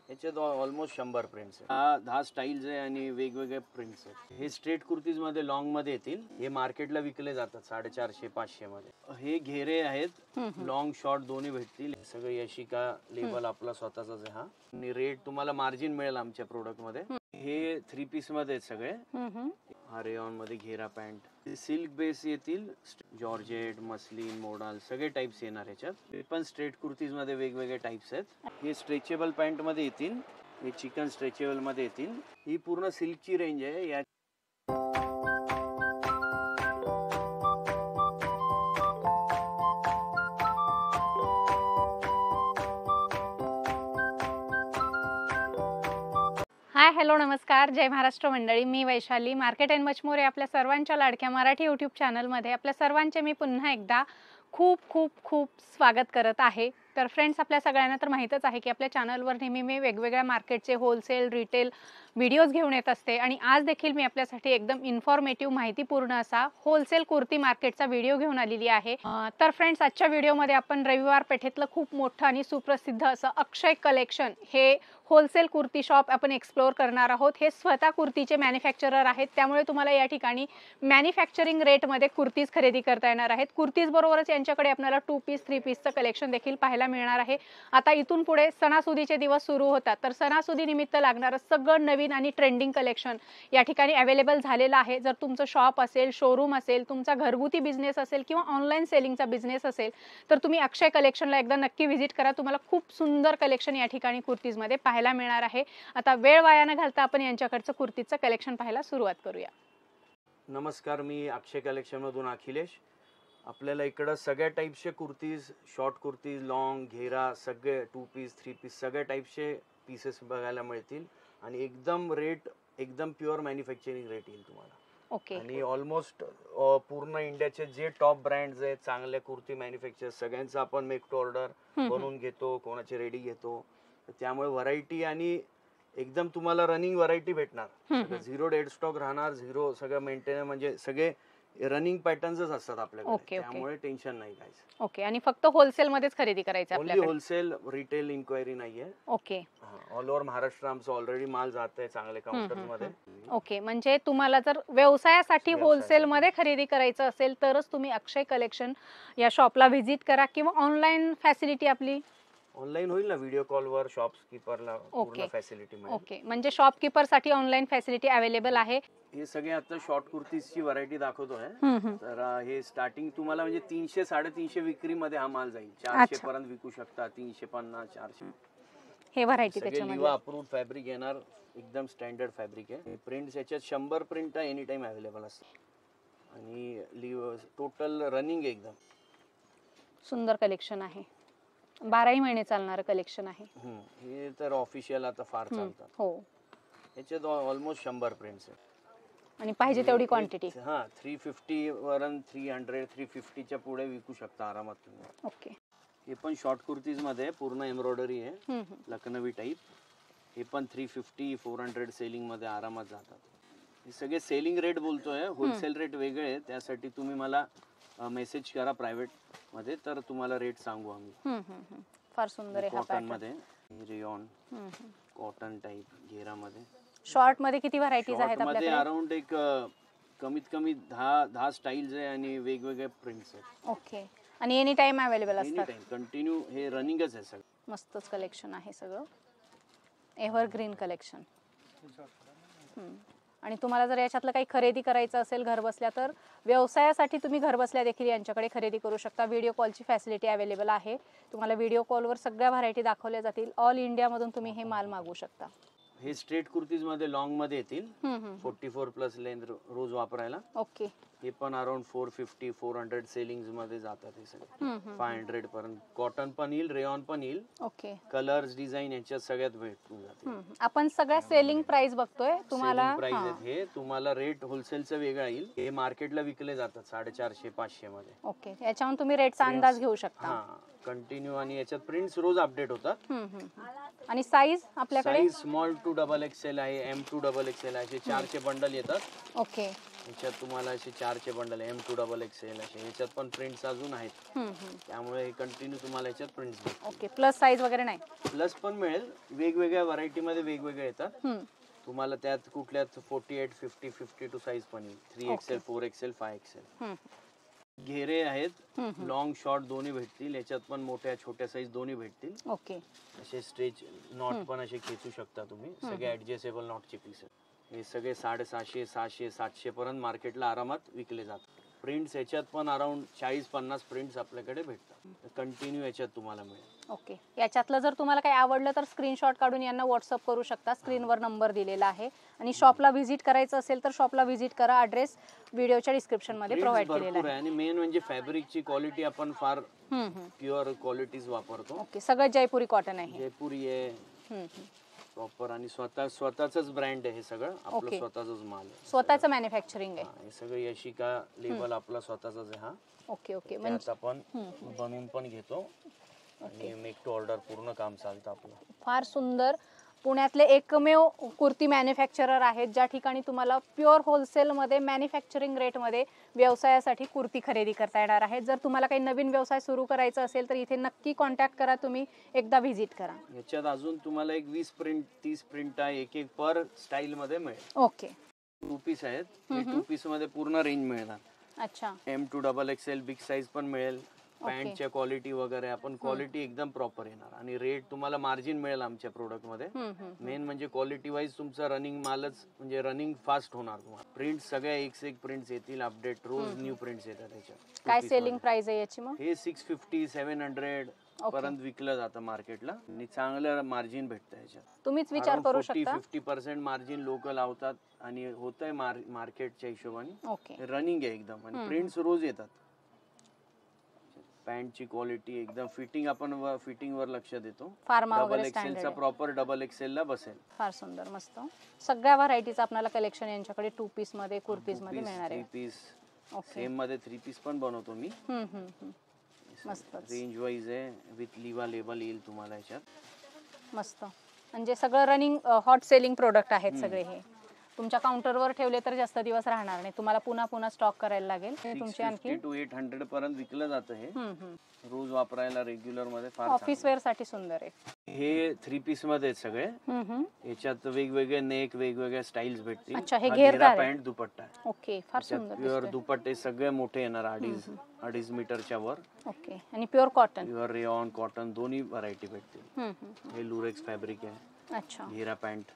याच्यात almost 100 prints आहेत. 10 styles आहे आणि वेगवेगळे प्रिंट्स आहेत. हे स्ट्रेट कुर्तीज मध्ये लॉंग मध्ये येतील. हे मार्केटला विकले जातात 450-500 मध्ये. हे घेरे आहेत, लॉंग शॉर्ट दोन्ही भेटतील. सगळं यशिका लेबल आपला स्वतःचाच आहे हा. आणि रेट तुम्हाला मार्जिन मिळेल आमच्या प्रोडक्ट मध्ये. हे 3 पीस मध्ये आहेत सगळे. हा रेयॉन मध्ये घेरा पॅन्ट. सिल्क बेस येतील, जॉर्जेट, मस्लिन, मोडाल सगळे टाइप्स येणार याच्यात. हे पण स्ट्रेट कुर्तीज मध्ये वेगवेगळे टाइप्स आहेत. हे स्ट्रेचेबल पॅन्ट मध्ये येतील, हे चिकन स्ट्रेचेबल मध्ये येतील. ही पूर्ण सिल्कची रेंज आहे. या हाय, हॅलो, नमस्कार, जय महाराष्ट्र मंडळी. मी Vaishali, market and much more या आपल्या सर्वांच्या लाडक्या मराठी यूट्यूब चॅनलमध्ये आपल्या सर्वांचे मी पुन्हा एकदा खूप खूप खूप स्वागत करत आहे. तर फ्रेंड्स, आपल्या सगळ्यांना तर माहीतच आहे की आपल्या चॅनलवर नेहमी मी वेगवेगळ्या मार्केटचे होलसेल रिटेल व्हिडिओज घेऊन येत असते. आणि आज देखील मी आपल्यासाठी एकदम इन्फॉर्मेटिव्ह माहितीपूर्ण असा होलसेल कुर्ती मार्केटचा व्हिडिओ घेऊन आलेली आहे. तर फ्रेंड्स, आजच्या व्हिडिओमध्ये आपण रविवार पेठेतलं खूप मोठं आणि सुप्रसिद्ध असं अक्षय कलेक्शन हे होलसेल कुर्ती शॉप आपण एक्सप्लोर करणार आहोत. हे स्वतः कुर्तीचे मॅन्युफॅक्चरर आहेत, त्यामुळे तुम्हाला या ठिकाणी मॅन्युफॅक्चरिंग रेटमध्ये कुर्तीज खरेदी करता येणार आहेत. कुर्तीज बरोबरच यांच्याकडे आपल्याला 2 पीस 3 पीसचं कलेक्शन देखील पाहायला मिळणार आहे. आता इथून पुढे सणासुदीचे दिवस सुरू होतात, तर सणासुदी निमित्त लागणारं सगळं नवीन आणि ट्रेंडिंग कलेक्शन या ठिकाणी अवेलेबल झालेलं आहे. जर तुमचं शॉप असेल, शोरूम असेल, तुमचा घरगुती बिझनेस असेल किंवा ऑनलाईन सेलिंगचा बिझनेस असेल, तर तुम्ही अक्षय कलेक्शनला एकदा नक्की व्हिजिट करा. तुम्हाला खूप सुंदर कलेक्शन या ठिकाणी कुर्तीजमध्ये पाहायला मिळणार आहे. आता वेळ वाया न घालता आपण यांच्याकडचं कुर्तीचं कलेक्शन पाहायला सुरुवात करूया. नमस्कार, मी अक्षय कलेक्शन मधून अखिलेश. आपल्याला इकडं सगळ्या टाईपचे कुर्तीज, शॉर्ट कुर्तीज, लॉंग, घेरा, सगळे 2 पीस 3 पीस सगळ्या टाईपचे पीसेस बघायला मिळतील. आणि एकदम रेट एकदम प्युअर मॅन्युफॅक्चरिंग रेट येईल तुम्हाला. ओके. आणि ऑलमोस्ट पूर्ण इंडियाचे जे टॉप ब्रँड्स आहेत, चांगल्या कुर्ती मॅन्युफॅक्चर सगळ्यांचं आपण मेक टू ऑर्डर बनवून घेतो, कोणाची रेडी घेतो. त्यामुळे व्हरायटी आणि एकदम तुम्हाला रनिंग व्हरायटी भेटणार. 0 डेड स्टॉक राहणार, 0 सगळं मेंटेन, म्हणजे सगळे रनिंग पॅटर्न्सच असतात आपल्याकडे. त्यामुळे टेन्शन नाही काय. ओके. आणि फक्त होलसेल मध्येच खरेदी करायचं आपल्याला? होलसेल, रिटेल इन्क्वायरी नाहीये. ओके. ऑल ओव्हर महाराष्ट्र आमचं ऑलरेडी माल जात आहे चांगल्या काउंटर मध्ये. ओके. म्हणजे तुम्हाला जर व्यवसायासाठी होलसेल मध्ये खरेदी करायचं असेल तरच तुम्ही अक्षय कलेक्शन या शॉपला व्हिजिट करा. किंवा ऑनलाईन फॅसिलिटी आपली ऑनलाईन होईल ना, व्हिडिओ कॉलवर शॉपकीपरला पूर्ण फॅसिलिटी मिळेल. ओके. म्हणजे शॉपकीपर साठी ऑनलाईन फॅसिलिटी अवेलेबल आहे. हे सगळे आता शॉर्ट कुर्तीजची व्हरायटी दाखवतोय. तर हे स्टार्टिंग तुम्हाला म्हणजे 300-350 विक्री मध्ये हा माल जाईल. 400 पर्यंत विकू शकता, 350-400 हे व्हरायटी. त्याच्यामध्ये अप्रूव्ड फॅब्रिक येणार, एकदम स्टँडर्ड फॅब्रिक आहे. प्रिंट्स याच्यात 100 प्रिंट एनी टाइम अवेलेबल असतात. आणि टोटल रनिंग एकदम सुंदर कलेक्शन आहे. 12ही महिने चालणारं कलेक्शन आहे. हे तर ऑफिशियल आता फार चालतात. हो. याच्यात ऑलमोस्ट 100 प्रिंट्स आहेत. आणि पाहिजे तेवढी क्वांटिटी. 350 वरून 300-350च्या पुढे विकू शकता आरामात तुम्ही. ओके. हे पण शॉर्ट कुर्तीज मध्ये पूर्ण एम्ब्रॉयडरी आहे, लखनवी टाईप. हे पण 350-400 सेलिंग मध्ये आरामात जातात. हे सगळे सेलिंग रेट बोलतोय, होलसेल रेट वेगळे आहे. त्यासाठी तुम्ही मला मेसेज करा प्रायव्हेट मध्ये, तर तुम्हाला रेट सांगू आम्ही. फार सुंदर आहे. कॉटन मध्ये रेयॉन, कॉटन टाईप, घेरा मध्ये. शॉर्ट मध्ये किती व्हरायटीज आहेत आपल्याकडे? अराउंड एक कमीत कमी 10 स्टाईल्स आहे आणि वेगवेगळे प्रिंट्स आहेत. ओके. आणि एनी टाइम अवेलेबल असतात? कंटिन्यू हे रनिंगच आहे सगळं. मस्तच कलेक्शन आहे सगळं, एव्हरग्रीन कलेक्शन. आणि तुम्हाला जर याच्यातलं काही खरेदी करायचं असेल घर बसल्या, तर व्यवसायासाठी तुम्ही घर बसल्या देखील यांच्याकडे खरेदी करू शकता. व्हिडिओ कॉलची फॅसिलिटी अवेलेबल आहे. तुम्हाला व्हिडिओ कॉलवर सगळ्या व्हरायटी दाखवल्या जातील. ऑल इंडियामधून तुम्ही हे माल मागवू शकता. हे स्ट्रेट कुर्तीज मध्ये लॉंग मध्ये येतील, 44 प्लस लेंथ रोज वापरायला. ओके. हे पण अराउंड 450-400 सेलिंग मध्ये जातात. हे सगळे 500 पर्यंत. कॉटन पण येईल, रेयॉन पण येईल. ओके. कलर्स, डिझाईन याच्यात सगळ्यात भेटून जाते. आपण सगळ्या सेलिंग प्राइस बघतोय. तुम्हाला प्राइस आहेत हे. तुम्हाला रेट होलसेलचं वेगळा येईल. हे मार्केटला विकले जातात 450-500 मध्ये. ओके. याच्यावरून तुम्ही रेटचा अंदाज घेऊ शकता. कंटिन्यू. आणि याच्यात प्रिंट्स रोज अपडेट होतात. आणि साईज आपल्याकडे साईज स्मॉल टू XXL आहे, M to XXL आहे. 400 बंडल येतात. ओके. याच्यात तुम्हाला असे 4चे बंडल M2XXL असे, याच्यात पण प्रिंट्स अजून आहेत. त्यामुळे हे कंटिन्यू तुम्हाला याच्यात प्रिंट्स भेटतील. ओके, प्लस साईज वगैरे नाही? प्लस पण मिळेल, वेगवेगळ्या व्हरायटी मध्ये वेगवेगळे येतात. तुम्हाला त्यात कुठल्यात 48, 50, 52 साईज पण येईल. 3XL, 4XL, 5XL. घेरे आहेत, लॉंग शॉर्ट दोन्ही भेटतील. याच्यात पण मोठ्या छोट्या साईज दोन्ही भेटतील. ओके, असे स्ट्रेच नॉट पण असे खेचू शकता तुम्ही. सगळे ऍडजस्टेबल नॉटचे पीस आहेत. हे सगळे 650, 600, 700 पर्यंत मार्केटला आरामात विकले जातात. प्रिंट्स याच्यात पण अराउंड 40-50 प्रिंट्स आपल्याकडे भेटतात. कंटिन्यू याच्यात तुम्हाला मिळेल. ओके, याच्यातलं जर तुम्हाला काही आवडलं तर स्क्रीनशॉट काढून यांना व्हॉट्सअप करू शकता. स्क्रीनवर नंबर दिलेला आहे. आणि शॉपला व्हिजिट करायचं असेल तर शॉपला व्हिजिट करा. ॲड्रेस व्हिडिओच्या डिस्क्रिप्शन मध्ये प्रोव्हाइड केलेला आहे. आणि मेन म्हणजे फॅब्रिकची क्वालिटी आपण फार प्युअर क्वालिटीज वापरतो. ओके, सगळं जयपुरी कॉटन आहे. जयपुरी आहे प्रॉपर, आणि स्वतःच ब्रँड आहे. हे सगळं आपलं स्वतःच माल आहे. स्वतःचं मॅन्युफॅक्चरिंग आहे. हे सगळं यशिका लेबल आपला स्वतःच आहे. हा ओके ओके, म्हणजे आपण बनवून पण घेतो आणि मेक टू ऑर्डर पूर्ण काम चालतं आपलं. फार सुंदर. पुण्यातले एकमेव कुर्ती मॅन्युफॅक्चरर आहेत ज्या ठिकाणी तुम्हाला प्युअर होलसेलमध्ये मॅन्युफॅक्चरिंग रेटमध्ये व्यवसायासाठी कुर्ती खरेदी करता येणार आहे. जर तुम्हाला काही नवीन व्यवसाय सुरू करायचा असेल तर इथे नक्की कॉन्टॅक्ट करा. तुम्ही एकदा व्हिजिट करा. याच्यात अजून तुम्हाला एक 20 प्रिंट 30 प्रिंट आहे, एक एक पर स्टाईल मध्ये मिळेल. ओके, 2 पीस आहेत. 2 पीस मध्ये पूर्ण रेंज मिळणार. अच्छा, M2XXL बिग साईज पण मिळेल. पॅन्टच्या क्वालिटी वगैरे आपण क्वालिटी एकदम प्रॉपर येणार, आणि रेट तुम्हाला मार्जिन मिळेल आमच्या प्रोडक्ट मध्ये. मेन म्हणजे क्वालिटी वाईज तुमचा रनिंग मालच, म्हणजे रनिंग फास्ट होणार तुम्हाला. प्रिंट सगळ्या एक से एक प्रिंट्स येतील, अपडेट रोज न्यू प्रिंट्स येतात त्याच्यात. काय सेलिंग प्राइस आहे याची मग? हे 650 700 पर्यंत विकलं जातं मार्केटला, आणि चांगलं मार्जिन भेटतं याच्यात. तुम्हीच विचार करू शकता. 50% मार्जिन लोक लावतात आणि होतंय मार्केटच्या हिशोबाने. ओके, रनिंग आहे एकदम, आणि प्रिंट्स रोज येतात. पॅन्टची क्वालिटी एकदम फिटिंग, आपण फिटिंग वर लक्ष देतो. फार्मा डबल वगैरे एक्सेल चा स्टँडर्ड. प्रॉपर डबल एक्सेल ला बसेल. फार सुंदर, मस्त. सगळ्या व्हरायटीचं आपल्याला कलेक्शन यांच्याकडे 2 पीस मध्ये, कुर्तीज मध्ये मिळणार आहे. 3 पीस ओके, सेम मध्ये 3 पीस पण बनवतो मी. मस्त. रेंज वाईज आहे, विथ लिवा लेबल येईल तुम्हाला याच्यात. मस्त, म्हणजे सगळं रनिंग हॉट सेलिंग प्रोडक्ट आहेत सगळे. हे तुमच्या काउंटरवर ठेवले तर जास्त दिवस राहणार नाही, तुम्हाला पुन्हा पुन्हा स्टॉक करायला लागेल. हे तुमचे आणखी 650 to 800 पर्यंत विकलं जातं हे. रोज वापरायला रेग्युलर मध्ये फार ऑफिस वेअर साठी सुंदर आहे. हे 3 पीस मध्ये आहेत सगळे. याच्यात वेगवेगळे नेक, वेगवेगळ्या स्टाईल्स भेटतील. अच्छा, हे घेरदार पॅन्ट दुपट्टा आहे. ओके, फार सुंदर. प्युअर दुपट्टे सगळे मोठे येणार, 2.5 मीटरच्या वर. ओके, आणि pure cotton, pure rayon cotton दोन्ही व्हरायटी भेटतील. हे लुरेक्स फॅब्रिक आहे. अच्छा, घेरा पॅन्ट.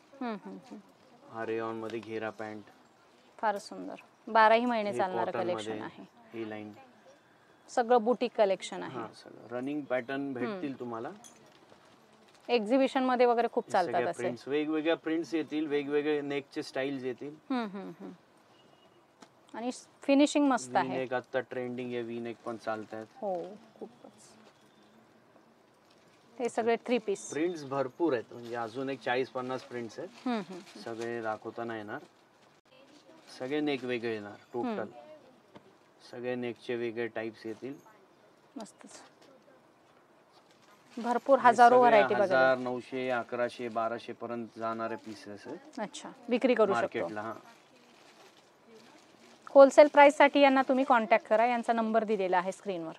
हा रेयॉन मध्ये घेरा पॅन्ट. फार सुंदर. 12ही महिने चालणारं कलेक्शन आहे. ही लाईन सगळं बुटीक कलेक्शन आहे. सगळं रनिंग पॅटर्न भेटतील तुम्हाला. एक्झिबिशन मध्ये वगैरे खूप चालतात असे. प्रिंट्स, वेगवेगळ्या प्रिंट्स येतील, वेगवेगळे नेकचे स्टाईल्स येतील. आणि फिनिशिंग मस्त आहे. वी-नेक आता ट्रेंडिंग आहे, वी-नेक पण चालतात. हो, खूपच. हे सगळे 3 पीस. प्रिंट्स भरपूर आहेत, म्हणजे अजून एक 40-50 प्रिंट्स आहेत. सगळे दाखवता नाही येणार. सगळे नेक वेगळे येणार टोटल. सगळे नेकचे वेगळे टाइप्स येतील. मस्तच. भरपूर हजारो व्हरायटी बघा. 1000, 900, 1100, 1200 पर्यंत जाणारे पीसेस आहेत. अच्छा, विक्री करू शकतो मार्केटला. होलसेल प्राइस साठी यांना तुम्ही कॉन्टॅक्ट करा. यांचा नंबर दिलेला आहे स्क्रीनवर.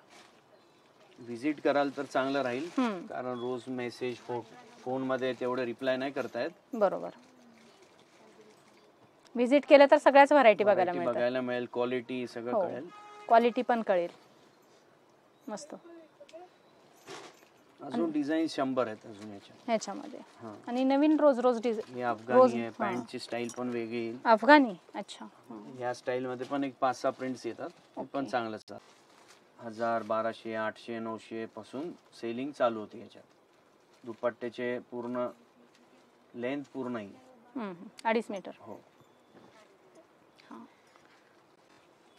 विजिट कराल तर चांगलं राहील, कारण रोज मेसेज फोन मध्ये तेवढे रिप्लाय नाही करतायत. बरोबर. विजिट केलं तर सगळ्याच व्हरायटी बघायला मिळेल. क्वालिटी सगळं कळेल. क्वालिटी पण कळेल. मस्त. अजून डिझाईन 100 आहेत अजून ह्याच्यामध्ये. आणि नवीन रोज डिझाईन. हे अफगाणी आहे, पॅन्टची स्टाईल पण वेगळी येईल. अफगाणी, अच्छा. या स्टाईल मध्ये पण एक 5-6 प्रिंट्स येतात, पण चांगलंच. 1000, 1200, 800, 900 पासून सेलिंग चालू होती याच्यात. दुपट्ट्याचे पूर्ण लेंथ पूर्ण येईल. 2.5 मीटर. हो,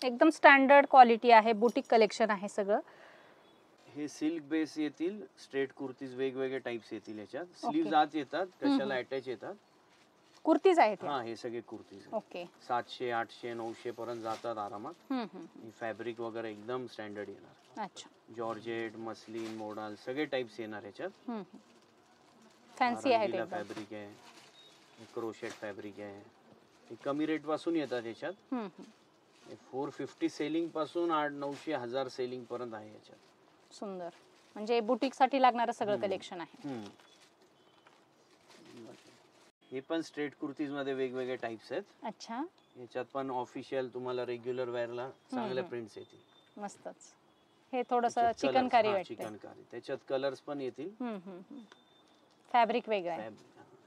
एकदम स्टँडर्ड क्वालिटी आहे. बुटीक कलेक्शन आहे सगळं. हे सिल्क बेस येतील, स्ट्रेट कुर्तीज वेगवेगळे टाइप्स येतील याच्यात. स्लीव्ज आत येतात, कशाला अटॅच येतात. कुर्तीज आहेत. हे सगळे कुर्तीज. ओके. 700, 800, 900 पर्यंत जातात आरामात. फॅब्रिक वगैरे एकदम स्टँडर्ड येणार. अच्छा. जॉर्जेट, मस्लिन, मोडाल सगळे टाइप्स येणार याच्यात. फॅन्सी आहे. फॅब्रिक आहे, क्रोशेट फॅब्रिक आहे. कमी रेट पासून येतात याच्यात. 450 सेलिंग पासून 800-900-1000 सेलिंग पर्यंत आहे याच्यात. सुंदर, म्हणजे बुटीक साठी लागणारं सगळं कलेक्शन आहे. हे पण स्ट्रेट कुर्तीज मध्ये वेगवेगळे टाइप्स आहेत. अच्छा, याच्यात पण ऑफिशियल तुम्हाला रेग्युलर वेअरला चांगले प्रिंट्स येतील. मस्तच. हे थोडंसं चिकनकारी वाटतं. चिकनकारी, त्याच्यात कलर्स पण येतील. फॅब्रिक वेगळं आहे.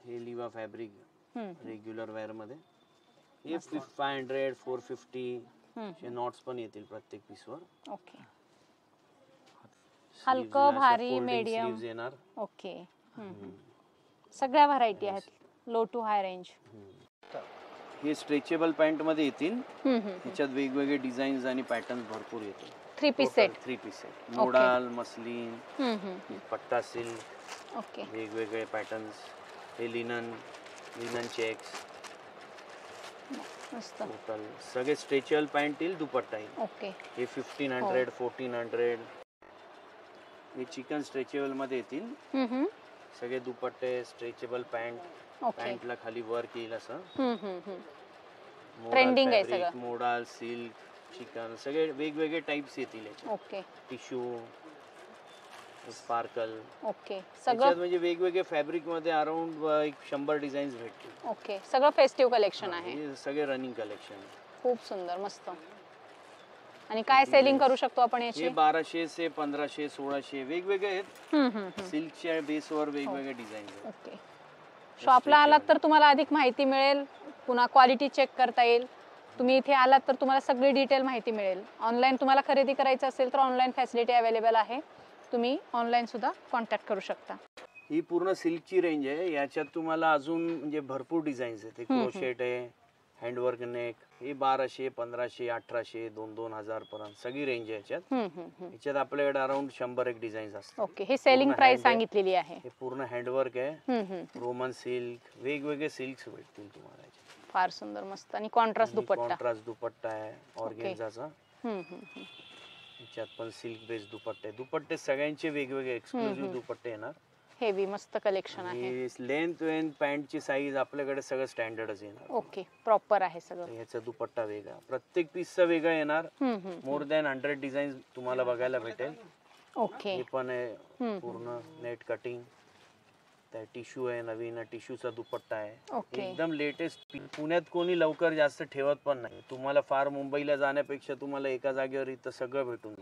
हे लिवा फॅब्रिक रेग्युलर वेअर मध्ये. हे 500 450 चे नॉट्स पण येतील प्रत्येक पीसवर. ओके, हलकं भारी मीडियम स्लीव्स येणार. ओके, सगळ्या व्हरायटी आहेत, लो टू हाय रेंज. हे स्ट्रेचेबल पॅन्ट मध्ये येतील. त्याच्यात वेगवेगळे डिझाईन्स आणि पॅटर्न भरपूर येतील. 3 piece set. 3 piece set, modal, muslin, पट्टा सिल्क, ओके, वेगवेगळे पॅटर्न्स. हे लिनन चेक्स, मस्त. टोटल सगळे स्ट्रेचेबल पॅन्ट येईल, दुपट्टा येईल. ओके, हे 1500 1400. हे चिकन स्ट्रेचेबल मध्ये येतील. सगळे दुपट्टे, स्ट्रेचेबल पॅन्ट, पॅन्टला खाली वर्क येईल असं. ट्रेंडिंग आहे सगळं. मोडाल, सिल्क, चिकन, सगळे वेगवेगळे टाइप्स येतील याचे. Okay, tissue, sparkle. ओके, सगळं म्हणजे वेगवेगळे फॅब्रिक मध्ये अराउंड 100 डिझाईन्स भेटतील. ओके, सगळं फेस्टिव्ह कलेक्शन आहे. हे सगळे रनिंग कलेक्शन. खूप सुंदर, मस्त. आणि काय सेलिंग करू शकतो आपण याची? हे 1200 से 1500 1600 वेगवेगळे आहेत. सिल्कच्या बेसवर वेगवेगळे डिझाईन. ओके, शॉपला आलात तर तुम्हाला अधिक माहिती मिळेल, पुन्हा क्वालिटी चेक करता येईल. तुम्ही इथे आलात तर तुम्हाला सगळी डिटेल माहिती मिळेल. ऑनलाईन तुम्हाला खरेदी करायचं असेल तर ऑनलाईन फॅसिलिटी अवेलेबल आहे, तुम्ही ऑनलाईन सुद्धा कॉन्टॅक्ट करू शकता. ही पूर्ण सिल्कची रेंज आहे. याच्यात तुम्हाला अजून म्हणजे भरपूर डिझाईन्स आहेत. क्रोशेट आहे, हँडवर्क नेक. हे 1200 1500 1800 2-2000 पर्यंत सगळी रेंज आहे याच्यात. याच्यात आपल्याकडे अराउंड 100 एक डिझाईन्स असतात. ओके, हे सेलिंग प्राइस सांगितलेली आहे. हे पूर्ण हँडवर्क आहे. रोमन सिल्क, वेगवेगळे सिल्क्स भेटतील तुम्हाला. फार सुंदर, मस्त. आणि कॉन्ट्रास्ट दुपट्टा. कॉन्ट्रास्ट दुपट्टा आहे ऑर्गेन्झाचा. याच्यात पण सिल्क बेस दुपट्टे सगळ्यांचे वेगवेगळे एक्सक्लुझिव्ह दुपट्टे येणार. हेवी मस्त कलेक्शन आहे. लेंथ पॅन्टची साईज आपल्याकडे सगळं स्टँडर्डच येणार. ओके, प्रॉपर आहे सगळं. याचा दुपट्टा वेगळा, प्रत्येक पीसचा वेगळा येणार. मोर दॅन 100 डिझाईन तुम्हाला बघायला भेटेल. ओके, हे पण आहे पूर्ण नेट कटिंग. त्या टिश्यू आहे, नवीन टिश्यूचा दुपट्टा आहे. एकदम लेटेस्ट. पुण्यात कोणी लवकर जास्त ठेवत पण नाही. तुम्हाला फार मुंबईला जाण्यापेक्षा तुम्हाला एका जागेवर इथं सगळं भेटून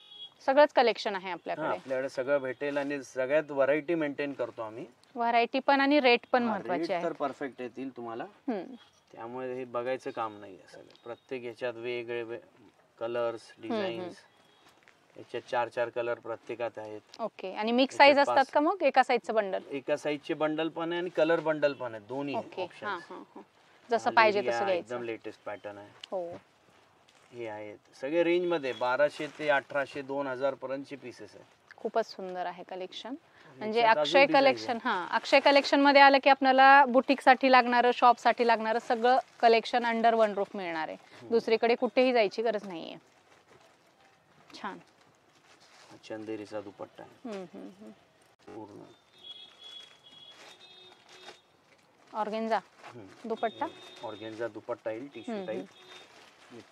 सगळंच कलेक्शन आहे आपल्याकडे. आपल्याकडे सगळं भेटेल आणि सगळ्यात व्हरायटी मेंटेन करतो आम्ही. व्हरायटी पण आणि रेट पण महत्त्वाचे आहे. तर परफेक्ट येतील तुम्हाला. त्यामुळे हे बघायचं काम नाही आहे. सगळं प्रत्येक याच्यात वेगवेगळे कलर्स, डिझाईन्स. याच्यात 4-4 कलर प्रत्येकात आहेत. ओके, आणि मिक्स साईज असतात का मग? एका साईजचं बंडल? एका साईजचे बंडल पण आहे आणि कलर बंडल पण आहे, दोन्ही ऑप्शन्स. जसं पाहिजे तसं घ्यायचं. एकदम लेटेस्ट पॅटर्न आहे. हो, हे आहेत सगळे रेंज मध्ये 1200 ते 1800 2000 पर्यंतचे पीसेस आहेत. खूपच सुंदर आहे कलेक्शन. म्हणजे अक्षय कलेक्शन. अक्षय कलेक्शन मध्ये आलं की आपल्याला बुटीक साठी लागणारं, शॉप साठी लागणारं सगळं कलेक्शन अंडर वन रूफ मिळणार आहे. दुसरीकडे कुठेही जायची गरज नाहीये. छान. चंदेरीचा दुपट्टा आहे पूर्ण. ऑर्गेन्झा दुपट्टा. ऑर्गेन्झा दुपट्टा येईल, टिश्यू टाईप.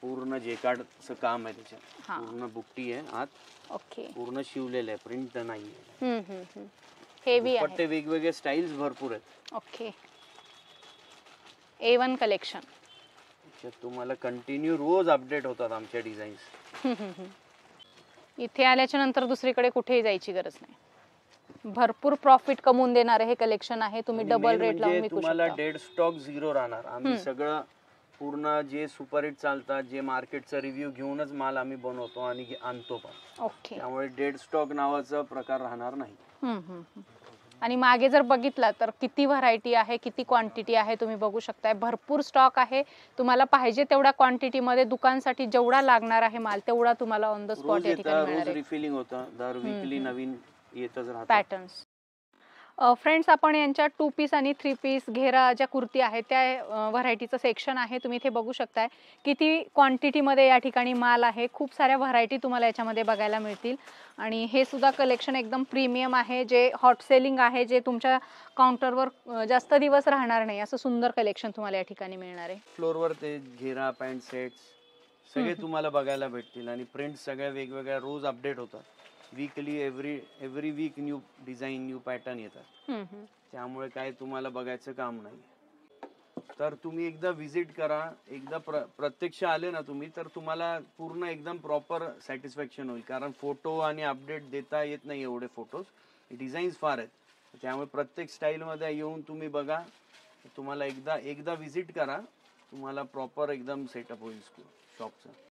पूर्ण जेकार्डचं काम आहे त्याच्यात. पूर्ण बुट्टी आहे आत. ओके, पूर्ण शिवलेलं आहे, प्रिंट नाही. हेवी आहे. दुपट्टे वेगवेगळे स्टाईल्स भरपूर आहेत. Okay, A1 collection. तुम्हाला कंटिन्यू रोज अपडेट होतात आमच्या डिझाईन्स. इथे आल्याच्या नंतर दुसरीकडे कुठेही जायची गरज नाही. भरपूर प्रॉफिट कमवून देणार हे कलेक्शन आहे. तुम्ही डबल रेट लावून विकू शकता. तुम्हाला डेड स्टॉक झिरो राहणार. आम्ही सगळं पूर्ण जे सुपरहिट चालतात, जे मार्केटचा रिव्ह्यू घेऊनच माल आम्ही बनवतो आणि आणतो पण. ओके, त्यामुळे डेड स्टॉक नावाचा प्रकार राहणार नाही. आणि मागे जर बघितला तर किती व्हरायटी आहे, किती क्वांटिटी आहे तुम्ही बघू शकताय. भरपूर स्टॉक आहे. तुम्हाला पाहिजे तेवढ्या क्वांटिटीमध्ये दुकानसाठी जेवढा लागणार आहे माल तेवढा तुम्हाला ऑन द स्पॉट या ठिकाणी मिळणार आहे. रोज रिफिलिंग होतं, दर वीकली नवीन येतच राहतं पॅटर्न्स. फ्रेंड्स, आपण यांच्या 2 पीस आणि 3 पीस घेरा ज्या कुर्ती आहेत त्या व्हरायटीचं सेक्शन आहे. तुम्ही इथे बघू शकताय किती क्वांटिटीमध्ये या ठिकाणी माल आहे. खूप साऱ्या व्हरायटी तुम्हाला याच्यामध्ये बघायला मिळतील. आणि हे सुद्धा कलेक्शन एकदम प्रीमियम आहे, जे हॉट सेलिंग आहे, जे तुमच्या काउंटरवर जास्त दिवस राहणार नाही. असं सुंदर कलेक्शन तुम्हाला या ठिकाणी मिळणार आहे. फ्लोअरवर ते घेरा पॅन्ट सेट्स सगळे तुम्हाला बघायला भेटतील आणि प्रिंट सगळ्या वेगवेगळ्या रोज अपडेट होतात weekly every week new design new pattern येतात त्यामुळे काय तुम्हाला बघायचं काम नाही तर तुम्ही एकदा विजिट करा एकदा प्रत्यक्ष आले ना तुम्ही तर तुम्हाला पूर्ण एकदम प्रॉपर सॅटिस्फॅक्शन होईल कारण फोटो आणि अपडेट देता येत नाही एवढे फोटोज डिझाईन्स फार आहेत त्यामुळे प्रत्येक स्टाईलमध्ये येऊन तुम्ही बघा तुम्हाला एकदा विजिट करा तुम्हाला प्रॉपर एकदम सेटअप होईल शॉपचं